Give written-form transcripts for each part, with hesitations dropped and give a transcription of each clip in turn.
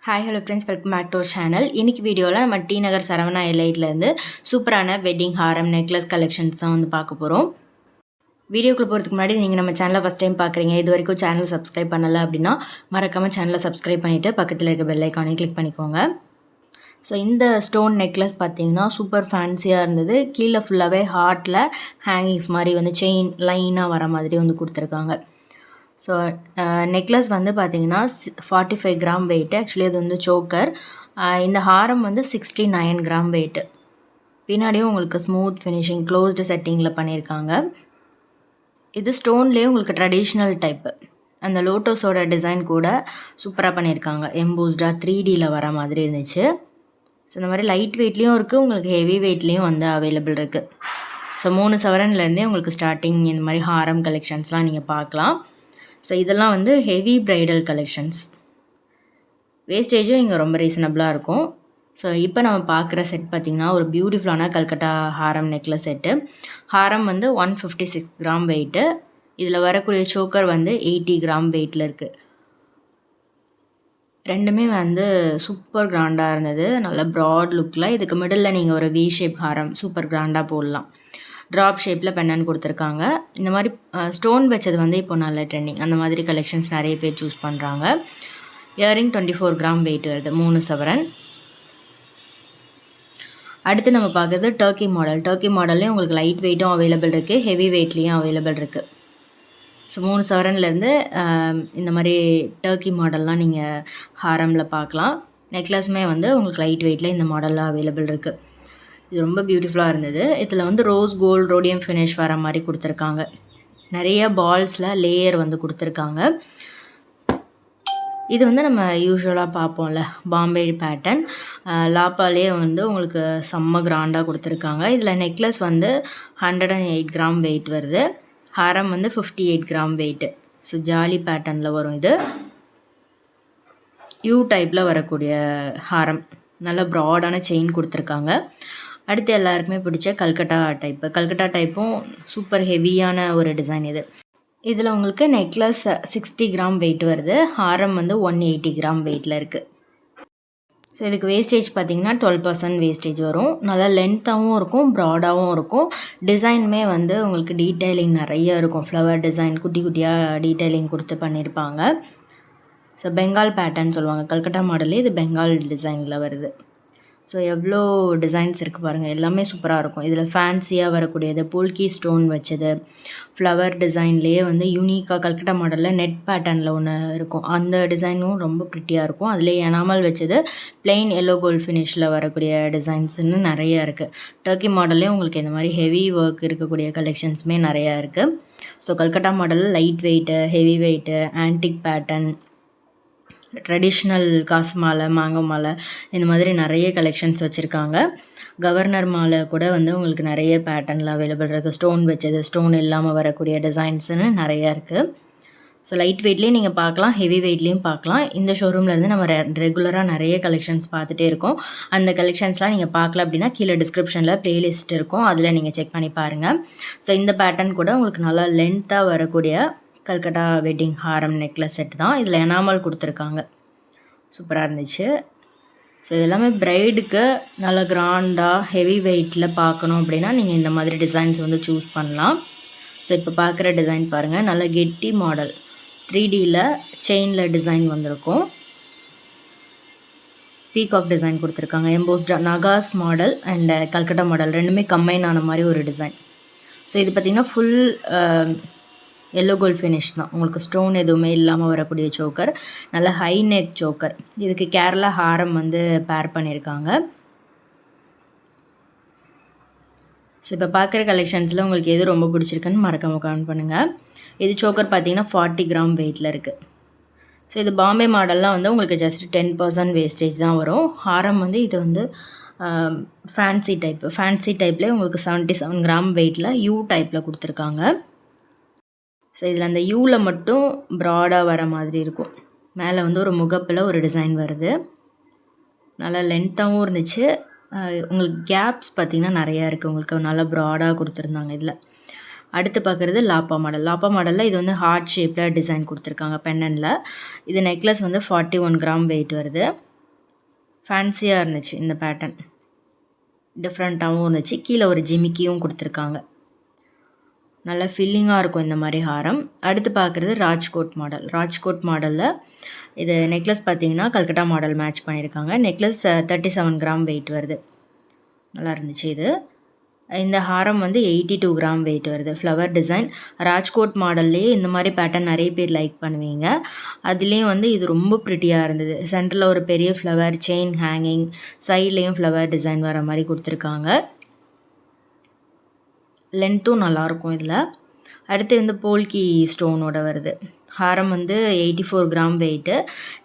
Hi hello friends, welcome back to our channel. இன்றைக்கி வீடியோவில் நம்ம டி நகர் சரவணா எலைட்லேருந்து சூப்பரான வெட்டிங் ஹாரம் நெக்லஸ் கலெக்ஷன்ஸ் தான் வந்து பார்க்க போகிறோம். வீடியோக்குள்ளே போகிறதுக்கு முன்னாடி நீங்கள் நம்ம சேனலை ஃபஸ்ட் டைம் பார்க்குறீங்க, இது வரைக்கும் சேனல் சப்ஸ்கிரைப் பண்ணலை அப்படின்னா மறக்காமல் சேனலை சப்ஸ்கிரைப் பண்ணிவிட்டு பக்கத்தில் இருக்க பெல் ஐக்கானையும் கிளிக் பண்ணிக்கோங்க. ஸோ இந்த ஸ்டோன் நெக்லஸ் பார்த்திங்கன்னா சூப்பர் ஃபேன்சியாக இருந்தது. கீழே ஃபுல்லாகவே ஹார்ட்டில் ஹேங்கிங்ஸ் மாதிரி வந்து செயின் லைனாக வர மாதிரி வந்து கொடுத்துருக்காங்க. ஸோ நெக்லஸ் வந்து பார்த்திங்கன்னா 45 கிராம் வெயிட்டு. ஆக்சுவலி அது வந்து சோக்கர். இந்த ஹாரம் வந்து 69 கிராம் வெயிட்டு. பின்னாடியும் உங்களுக்கு ஸ்மூத் ஃபினிஷிங் க்ளோஸ்டு செட்டிங்கில் பண்ணியிருக்காங்க. இது ஸ்டோன்லேயே உங்களுக்கு ட்ரெடிஷ்னல் டைப்பு. அந்த லோட்டஸோட டிசைன் கூட சூப்பராக பண்ணியிருக்காங்க. எம்போஸ்டாக 3Dயில் வர மாதிரி இருந்துச்சு. ஸோ இந்த மாதிரி லைட் வெயிட்லேயும் இருக்குது, உங்களுக்கு ஹெவி வெயிட்லேயும் வந்து அவைலபிள் இருக்குது. ஸோ 3 சவரன்லேருந்தே உங்களுக்கு ஸ்டார்டிங் இந்த மாதிரி ஹாரம் கலெக்ஷன்ஸ்லாம் நீங்கள் பார்க்கலாம். ஸோ இதெல்லாம் வந்து ஹெவி ப்ரைடல் கலெக்ஷன்ஸ். வேஸ்டேஜும் இங்கே ரொம்ப ரீசனபிளாக இருக்கும். ஸோ இப்போ நம்ம பார்க்குற செட் பார்த்திங்கன்னா ஒரு பியூட்டிஃபுல்லான கல்கட்டா ஹாரம் நெக்லஸ் செட்டு. ஹாரம் வந்து 156 கிராம் வெயிட்டு. இதில் வரக்கூடிய சோக்கர் வந்து 80 கிராம் வெயிட்டில் இருக்குது. ரெண்டுமே வந்து சூப்பர் கிராண்டாக இருந்தது. நல்ல ப்ராட் லுக்கில். இதுக்கு மிடில் நீங்கள் ஒரு வி ஷேப் ஹாரம் சூப்பர் கிராண்டாக போடலாம். ட்ராப் ஷேப்பில் பெண்ணன் கொடுத்துருக்காங்க. இந்த மாதிரி ஸ்டோன் வச்சது வந்து இப்போ நல்ல ட்ரெண்டிங். அந்த மாதிரி கலெக்ஷன்ஸ் நிறைய பேர் சூஸ் பண்ணுறாங்க. இயரிங் 24 கிராம் வெயிட் வருது, 3 சவரன். அடுத்து நம்ம பார்க்குறது டர்க்கி மாடல். டர்க்கி மாடல்லையும் உங்களுக்கு லைட் வெயிட்டும் அவைலபிள் இருக்குது, ஹெவி வெயிட்லேயும் அவைலபிள் இருக்குது. ஸோ 3 சவரன்லேருந்து இந்த மாதிரி டர்க்கி மாடல்லாம் நீங்கள் ஹாரமில் பார்க்கலாம். நெக்லஸுமே வந்து உங்களுக்கு லைட் வெயிட்டில் இந்த மாடலில் அவைலபிள் இருக்குது. இது ரொம்ப பியூட்டிஃபுல்லாக இருந்தது. இதில் வந்து ரோஸ் கோல்டு ரோடியம் ஃபினிஷ் வர மாதிரி கொடுத்துருக்காங்க. நிறைய பால்ஸில் லேயர் வந்து கொடுத்துருக்காங்க. இது வந்து நம்ம யூஸ்வலாக பார்ப்போம்ல பாம்பே பேட்டர்ன். லாப்பாலே வந்து உங்களுக்கு செம்ம கிராண்டாக கொடுத்துருக்காங்க. இதில் நெக்லஸ் வந்து 108 கிராம் வெயிட் வருது. ஹாரம் வந்து 58 கிராம் வெயிட்டு. ஸோ ஜாலி பேட்டர்னில் வரும். இது யூ டைப்பில் வரக்கூடிய ஹாரம். நல்ல ப்ராடான செயின் கொடுத்துருக்காங்க. அடுத்து எல்லாருக்குமே பிடிச்ச கல்கட்டா டைப்பு. கல்கட்டா டைப்பும் சூப்பர் ஹெவியான ஒரு டிசைன் இது. இதில் உங்களுக்கு நெக்லஸ் 60 கிராம் வெயிட் வருது. ஹாரம் வந்து 180 கிராம் வெயிட்டில் இருக்குது. ஸோ இதுக்கு வேஸ்டேஜ் பார்த்திங்கன்னா 12% வேஸ்டேஜ் வரும். நல்லா லென்த்தாகவும் இருக்கும், ப்ராடாகவும் இருக்கும். டிசைனுமே வந்து உங்களுக்கு டீட்டெயிலிங் நிறைய இருக்கும். ஃப்ளவர் டிசைன் குட்டி குட்டியாக டீட்டெயிலிங் கொடுத்து பண்ணியிருப்பாங்க. ஸோ பெங்கால் பேட்டர்ன் சொல்லுவாங்க. கல்கட்டா மாடலே இது பெங்கால் டிசைனில் வருது. ஸோ எவ்வளோ டிசைன்ஸ் இருக்குது பாருங்கள். எல்லாமே சூப்பராக இருக்கும். இதில் ஃபேன்சியாக வரக்கூடியது, போல்கி ஸ்டோன் வச்சது, ஃப்ளவர் டிசைன்லேயே வந்து யூனிக்காக கல்கட்டா மாடலில் நெட் பேட்டர்னில் ஒன்று இருக்கும். அந்த டிசைனும் ரொம்ப ப்ரிட்டியாக இருக்கும். அதிலே எனாமல் வச்சது, பிளெயின் எல்லோ கோல்ட் ஃபினிஷில் வரக்கூடிய டிசைன்ஸ்ன்னு நிறையா இருக்குது. டர்க்கி மாடல்லேயும் உங்களுக்கு இந்த மாதிரி ஹெவி ஒர்க் இருக்கக்கூடிய கலெக்ஷன்ஸுமே நிறையா இருக்குது. ஸோ கல்கட்டா மாடலில் light weight, heavy weight, antique pattern, traditional காசு மாலை, மேங்கோ மாலை, இந்த மாதிரி நிறைய கலெக்ஷன்ஸ் வச்சுருக்காங்க. கவர்னர் மாலை கூட வந்து உங்களுக்கு நிறைய பேட்டர்னில் அவைலபிள் இருக்குது. ஸ்டோன் வச்சது, ஸ்டோன் இல்லாமல் வரக்கூடிய டிசைன்ஸுன்னு நிறையா இருக்குது. ஸோ லைட் வெயிட்லேயும் நீங்கள் பார்க்கலாம், ஹெவி வெயிட்லேயும் பார்க்கலாம். இந்த ஷோரூம்லேருந்து நம்ம ரெகுலராக நிறைய கலெக்ஷன்ஸ் பார்த்துட்டே இருக்கோம். அந்த கலெக்ஷன்ஸ்லாம் நீங்கள் பார்க்கல அப்படின்னா கீழே டிஸ்கிரிப்ஷனில் ப்ளேலிஸ்ட் இருக்கும், அதில் நீங்கள் செக் பண்ணி பாருங்கள். ஸோ இந்த பேட்டர்ன் கூட உங்களுக்கு நல்லா லென்த்தாக வரக்கூடிய கல்கட்டா வெட்டிங் ஹாரம் நெக்லஸ் செட் தான். இதில் எனாமல் கொடுத்துருக்காங்க. சூப்பராக இருந்துச்சு. ஸோ இது எல்லாமே ப்ரைடுக்கு நல்ல கிராண்டாக ஹெவி வெயிட்டில் பார்க்கணும் அப்படின்னா நீங்கள் இந்த மாதிரி டிசைன்ஸ் வந்து சூஸ் பண்ணலாம். ஸோ இப்போ பார்க்குற டிசைன் பாருங்கள். நல்ல கெட்டி மாடல் 3Dயில் செயினில் டிசைன் வந்திருக்கும். பீகாக் டிசைன் கொடுத்துருக்காங்க. எம்போஸ்டா நகாஸ் மாடல் அண்ட் கல்கட்டா மாடல் ரெண்டுமே கம்பைன் ஆன மாதிரி ஒரு டிசைன். ஸோ இது பார்த்திங்கன்னா ஃபுல் எல்லோ கோல்ட் ஃபினிஷ் தான். உங்களுக்கு ஸ்டோன் எதுவுமே இல்லாமல் வரக்கூடிய சோக்கர். நல்ல ஹை நெக் சோக்கர். இதுக்கு கேரளா ஹாரம் வந்து பேர் பண்ணியிருக்காங்க. ஸோ இப்போ பார்க்குற கலெக்ஷன்ஸில் உங்களுக்கு எது ரொம்ப பிடிச்சிருக்குன்னு மறக்காமல் கமெண்ட் பண்ணுங்கள். இது சோக்கர் பார்த்திங்கன்னா 40 கிராம் வெயிட்டில் இருக்குது. ஸோ இது பாம்பே மாடல்லாம் வந்து உங்களுக்கு ஜஸ்ட் 10% வேஸ்டேஜ் தான் வரும். ஹாரம் வந்து இது வந்து ஃபேன்சி டைப்பு. ஃபேன்சி டைப்லேயே உங்களுக்கு 77 கிராம் வெயிட்டில் யூ டைப்பில் கொடுத்துருக்காங்க. ஸோ இதில் அந்த யூவில் மட்டும் ப்ராடாக வர மாதிரி இருக்கும். மேலே வந்து ஒரு முகப்பில் ஒரு டிசைன் வருது. நல்லா லென்த்தாகவும் இருந்துச்சு. உங்களுக்கு கேப்ஸ் பார்த்திங்கன்னா நிறையா இருக்குது. உங்களுக்கு நல்லா ப்ராடாக கொடுத்துருந்தாங்க இதில். அடுத்து பார்க்குறது லாப்பா மாடல். லாப்பா மாடலில் இது வந்து ஹார்ட் ஷேப்பில் டிசைன் கொடுத்துருக்காங்க பெண்ணனில். இது நெக்லஸ் வந்து 41 கிராம் வெயிட் வருது. ஃபேன்சியாக இருந்துச்சு இந்த பேட்டர்ன். டிஃப்ரெண்ட்டாகவும் இருந்துச்சு. கீழே ஒரு ஜிமிக்கியும் கொடுத்துருக்காங்க. நல்லா ஃபில்லிங்காக இருக்கும் இந்த மாதிரி ஹாரம். அடுத்து பார்க்குறது ராஜ்கோட் மாடல். ராஜ்கோட் மாடலில் இது நெக்லஸ் பார்த்தீங்கன்னா கல்கட்டா மாடல் மேட்ச் பண்ணியிருக்காங்க. நெக்லஸ் 37 கிராம் வெயிட் வருது. நல்லா இருந்துச்சு இது. இந்த ஹாரம் வந்து 82 கிராம் வெயிட் வருது. ஃப்ளவர் டிசைன் ராஜ்கோட் மாடல்லையே இந்த மாதிரி பேட்டர்ன் நிறைய பேர் லைக் பண்ணுவீங்க. அதுலேயும் வந்து இது ரொம்ப ப்ரிட்டியாக இருந்தது. சென்டரில் ஒரு பெரிய ஃப்ளவர், செயின் ஹேங்கிங், சைட்லேயும் ஃப்ளவர் டிசைன் வர மாதிரி கொடுத்துருக்காங்க. லென்த்தும் நல்லாயிருக்கும் இதில். அடுத்து வந்து போல்கி ஸ்டோனோட வருது. ஹாரம் வந்து 84 gram weight.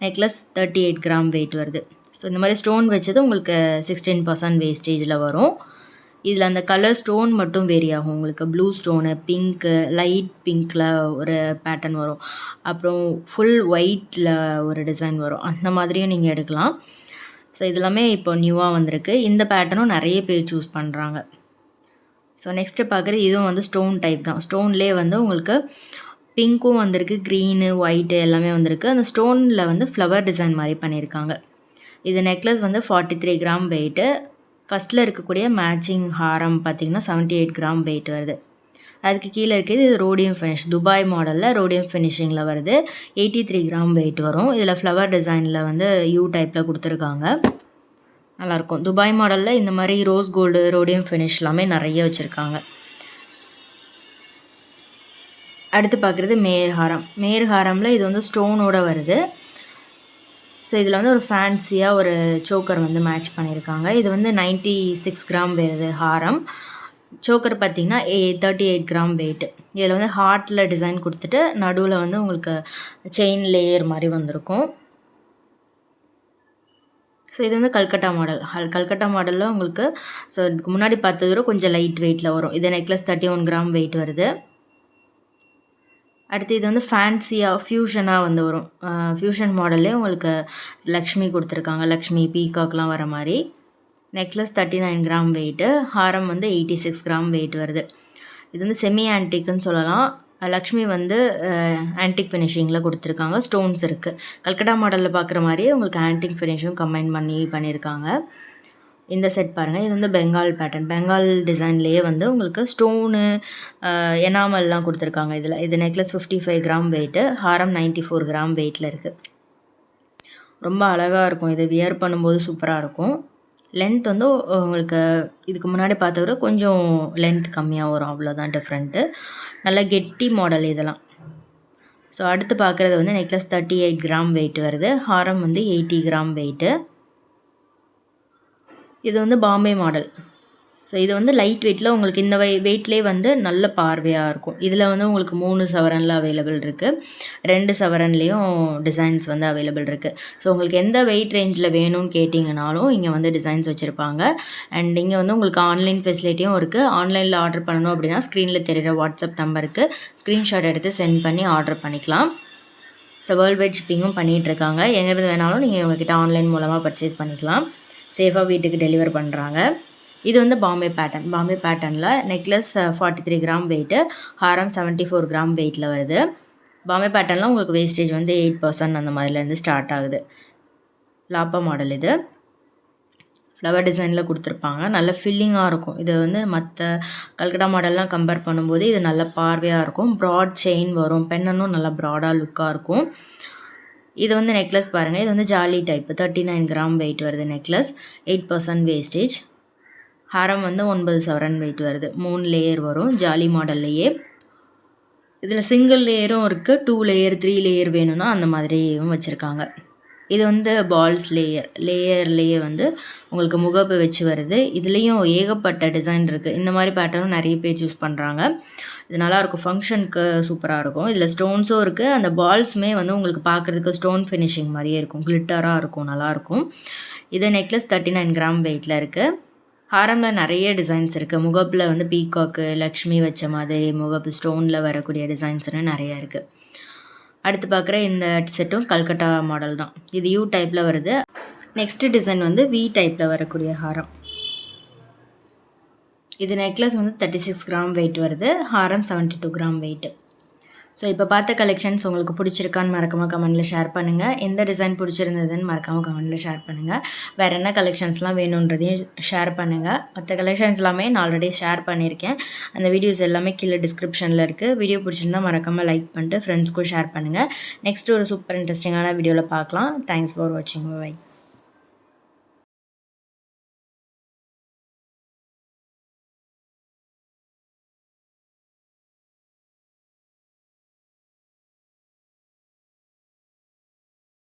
Necklace 38 gram wait வருது. ஸோ இந்த மாதிரி ஸ்டோன் வச்சது உங்களுக்கு 16% வேஸ்டேஜில் வரும். இதில் அந்த கலர் ஸ்டோன் மட்டும் வேரி ஆகும். உங்களுக்கு ப்ளூ ஸ்டோனு, பிங்க்கு, லைட் பிங்க்கில் ஒரு பேட்டர்ன் வரும். அப்புறம் ஃபுல் ஒயிட்டில் ஒரு டிசைன் வரும். அந்த மாதிரியும் நீங்கள் எடுக்கலாம். ஸோ இதெல்லாமே இப்போ நியூவாக வந்திருக்கு. இந்த பேட்டர்னும் நிறைய பேர் சூஸ் பண்ணுறாங்க. ஸோ நெக்ஸ்ட்டு பார்க்குறது இதுவும் வந்து ஸ்டோன் டைப் தான். ஸ்டோன்லேயே வந்து உங்களுக்கு பிங்க்கும் வந்திருக்கு, க்ரீனு, ஒயிட்டு எல்லாமே வந்திருக்கு. அந்த ஸ்டோனில் வந்து ஃப்ளவர் டிசைன் மாதிரி பண்ணியிருக்காங்க. இது நெக்லஸ் வந்து 43 கிராம் வெயிட்டு. ஃபஸ்ட்டில் இருக்கக்கூடிய மேட்சிங் ஹாரம் பார்த்திங்கன்னா 78 கிராம் வெயிட் வருது. அதுக்கு கீழே இருக்குது இது ரோடியம் ஃபினிஷ். துபாய் மாடலில் ரோடியம் ஃபினிஷிங்கில் வருது. 83 கிராம் வெயிட் வரும். இதில் ஃப்ளவர் டிசைனில் வந்து யூ டைப்பில் கொடுத்துருக்காங்க. நல்லாயிருக்கும். துபாய் மாடலில் இந்த மாதிரி ரோஸ் கோல்டு, ரோடியம் ஃபினிஷ் எல்லாமே நிறைய வச்சுருக்காங்க. அடுத்து பார்க்குறது மேர் ஹாரம். மேர் ஹாரமில் இது வந்து ஸ்டோனோடு வருது. ஸோ இதில் வந்து ஒரு ஃபேன்சியாக ஒரு சோக்கர் வந்து மேட்ச் பண்ணியிருக்காங்க. இது வந்து 96 கிராம் வருது ஹாரம். சோக்கர் பார்த்திங்கன்னா 38 கிராம் வெயிட்டு. இதில் வந்து ஹார்ட்டில் டிசைன் கொடுத்துட்டு நடுவில் வந்து உங்களுக்கு செயின் லேயர் மாதிரி வந்திருக்கும். ஸோ இது வந்து கல்கட்டா மாடல். கல்கட்டா மாடலில் உங்களுக்கு ஸோ இதுக்கு முன்னாடி பார்த்தது விட கொஞ்சம் லைட் வெயிட்டில் வரும். இது நெக்லஸ் 31 கிராம் வெயிட் வருது. அடுத்து இது வந்து ஃபேன்சியாக ஃப்யூஷனாக வந்து வரும். ஃப்யூஷன் மாடல்லே உங்களுக்கு லக்ஷ்மி கொடுத்துருக்காங்க. லக்ஷ்மி, பீகாக்லாம் வர மாதிரி. Necklace 39 gram weight. ஹாரம் வந்து 86 கிராம் வெயிட் வருது. இது வந்து செமி ஆன்டிக்குன்னு சொல்லலாம். லக்ஷ்மி வந்து ஆன்டிக் ஃபினிஷிங்கில் கொடுத்துருக்காங்க. ஸ்டோன்ஸ் இருக்குது. கல்கட்டா மாடலில் பார்க்குற மாதிரியே உங்களுக்கு ஆன்டிக் ஃபினிஷும் கம்பைன் பண்ணியிருக்காங்க. இந்த செட் பாருங்கள். இது வந்து பெங்கால் பேட்டர்ன். பெங்கால் டிசைன்லேயே வந்து உங்களுக்கு ஸ்டோனு, எனாமல்லாம் கொடுத்துருக்காங்க இதில். இது நெக்லஸ் 55 கிராம் வெயிட்டு. ஹாரம் 94 கிராம் வெயிட்டில் இருக்குது. ரொம்ப அழகாக இருக்கும். இது வியர் பண்ணும்போது சூப்பராக இருக்கும். லென்த் வந்து உங்களுக்கு இதுக்கு முன்னாடி பார்த்த விட கொஞ்சம் லென்த் கம்மியாக வரும். அவ்வளோதான் டிஃப்ரெண்ட்டு. நல்லா கெட்டி மாடல் இதெல்லாம். ஸோ அடுத்து பார்க்குறது வந்து நெக்லஸ் 38 கிராம் வெயிட் வருது. ஹாரம் வந்து 80 கிராம் வெயிட்டு. இது வந்து பாம்பே மாடல். ஸோ இது வந்து லைட் வெயிட்டில் உங்களுக்கு இந்த வெயிட்லேயே வந்து நல்ல பார்வையாக இருக்கும். இதில் வந்து உங்களுக்கு 3 சவரனில் அவைலபிள் இருக்குது. 2 சவரன்லேயும் டிசைன்ஸ் வந்து அவைலபிள் இருக்குது. ஸோ உங்களுக்கு எந்த வெயிட் ரேஞ்சில் வேணும்னு கேட்டிங்கனாலும் இங்கே வந்து டிசைன்ஸ் வச்சுருப்பாங்க. அண்ட் இங்கே வந்து உங்களுக்கு ஆன்லைன் ஃபெசிலிட்டியும் இருக்குது. ஆன்லைனில் ஆர்டர் பண்ணணும் அப்படின்னா ஸ்க்ரீனில் தெரிகிற வாட்ஸ்அப் நம்பருக்கு ஸ்க்ரீன்ஷாட் எடுத்து சென்ட் பண்ணி ஆர்டர் பண்ணிக்கலாம். ஸோ வேர்ல்டு வைட் ஷிப்பிங்கும் பண்ணிகிட்ருக்காங்க. எங்கேருந்து வேணாலும் நீங்கள் உங்கள்கிட்ட ஆன்லைன் மூலமாக பர்ச்சேஸ் பண்ணிக்கலாம். சேஃபாக வீட்டுக்கு டெலிவர் பண்ணுறாங்க. இது வந்து பாம்பே பேட்டர்ன். பாம்பே பேட்டர்னில் நெக்லஸ் 43 கிராம் வெயிட்டு. ஹாரம் 74 கிராம் வெயிட்டில் வருது. பாம்பே பேட்டர்னில் உங்களுக்கு வேஸ்டேஜ் வந்து 8% அந்த மாதிரிலேருந்து ஸ்டார்ட் ஆகுது. லாப்பா மாடல் இது. ஃப்ளவர் டிசைனில் கொடுத்துருப்பாங்க. நல்ல ஃபில்லிங்காக இருக்கும். இது வந்து மற்ற கல்கட்டா மாடல்லாம் கம்பேர் பண்ணும்போது இது நல்ல பார்வையாக இருக்கும். ப்ராட் செயின் வரும். பெண்ணனும் நல்லா ப்ராடாக லுக்காக இருக்கும். இது வந்து நெக்லஸ் பாருங்கள். இது வந்து ஜாலி டைப்பு. 39 கிராம் வெயிட் வருது நெக்லஸ். 8% வேஸ்டேஜ். ஹாரம் வந்து 9 சவரன் வெயிட் வருது. 3 லேயர் வரும் ஜாலி மாடல்லையே. இதில் சிங்கிள் லேயரும் இருக்குது. 2 லேயர், 3 லேயர் வேணும்னா அந்த மாதிரியும் வச்சுருக்காங்க. இது வந்து பால்ஸ் லேயர்லேயே வந்து உங்களுக்கு முகப்பு வச்சு வருது. இதுலேயும் ஏகப்பட்ட டிசைன் இருக்குது. இந்த மாதிரி பேட்டர்னும் நிறைய பேர் சூஸ் பண்ணுறாங்க. இது நல்லாயிருக்கும். ஃபங்க்ஷனுக்கு சூப்பராக இருக்கும். இதில் ஸ்டோன்ஸும் இருக்குது. அந்த பால்ஸுமே வந்து உங்களுக்கு பார்க்குறதுக்கு ஸ்டோன் ஃபினிஷிங் மாதிரியே இருக்கும். கிளிட்டராக இருக்கும். நல்லாயிருக்கும். இது நெக்லஸ் 39 கிராம் வெயிட்டில் இருக்குது. ஹாரமில் நிறைய டிசைன்ஸ் இருக்குது. முகப்பில் வந்து பீகாக்கு, லக்ஷ்மி வச்ச மாதிரி முகப்பு ஸ்டோனில் வரக்கூடிய டிசைன்ஸ்னு நிறையா இருக்குது. அடுத்து பார்க்குற இந்த செட்டும் கல்கட்டா மாடல் தான். இது யூ டைப்பில் வருது. நெக்ஸ்ட்டு டிசைன் வந்து வி டைப்பில் வரக்கூடிய ஹாரம். இது நெக்லஸ் வந்து 36 கிராம் வெயிட் வருது. ஹாரம் 72 கிராம் வெயிட்டு. ஸோ இப்போ பார்த்த கலெக்ஷன்ஸ் உங்களுக்கு பிடிச்சிருக்கான்னு மறக்காமல் கமெண்ட்டில் ஷேர் பண்ணுங்கள். எந்த டிசைன் பிடிச்சிருந்ததுன்னு மறக்காமல் கமெண்ட்டில் ஷேர் பண்ணுங்கள். வேறு என்ன கலெக்ஷன்ஸ்லாம் வேணுன்றதையும் ஷேர் பண்ணுங்கள். மற்ற கலெக்ஷன்ஸ் எல்லாமே நான் ஆல்ரெடி ஷேர் பண்ணியிருக்கேன். அந்த வீடியோஸ் எல்லாமே கீழே டிஸ்கிரிப்ஷனில் இருக்குது. வீடியோ பிடிச்சிருந்தா மறக்காமல் லைக் பண்ணிட்டு ஃப்ரெண்ட்ஸ்க்கும் ஷேர் பண்ணுங்கள். நெக்ஸ்ட் ஒரு சூப்பர் இன்ட்ரெஸ்டிங்கான வீடியோவில் பார்க்கலாம். தேங்க்ஸ் ஃபார் வாட்சிங். பை.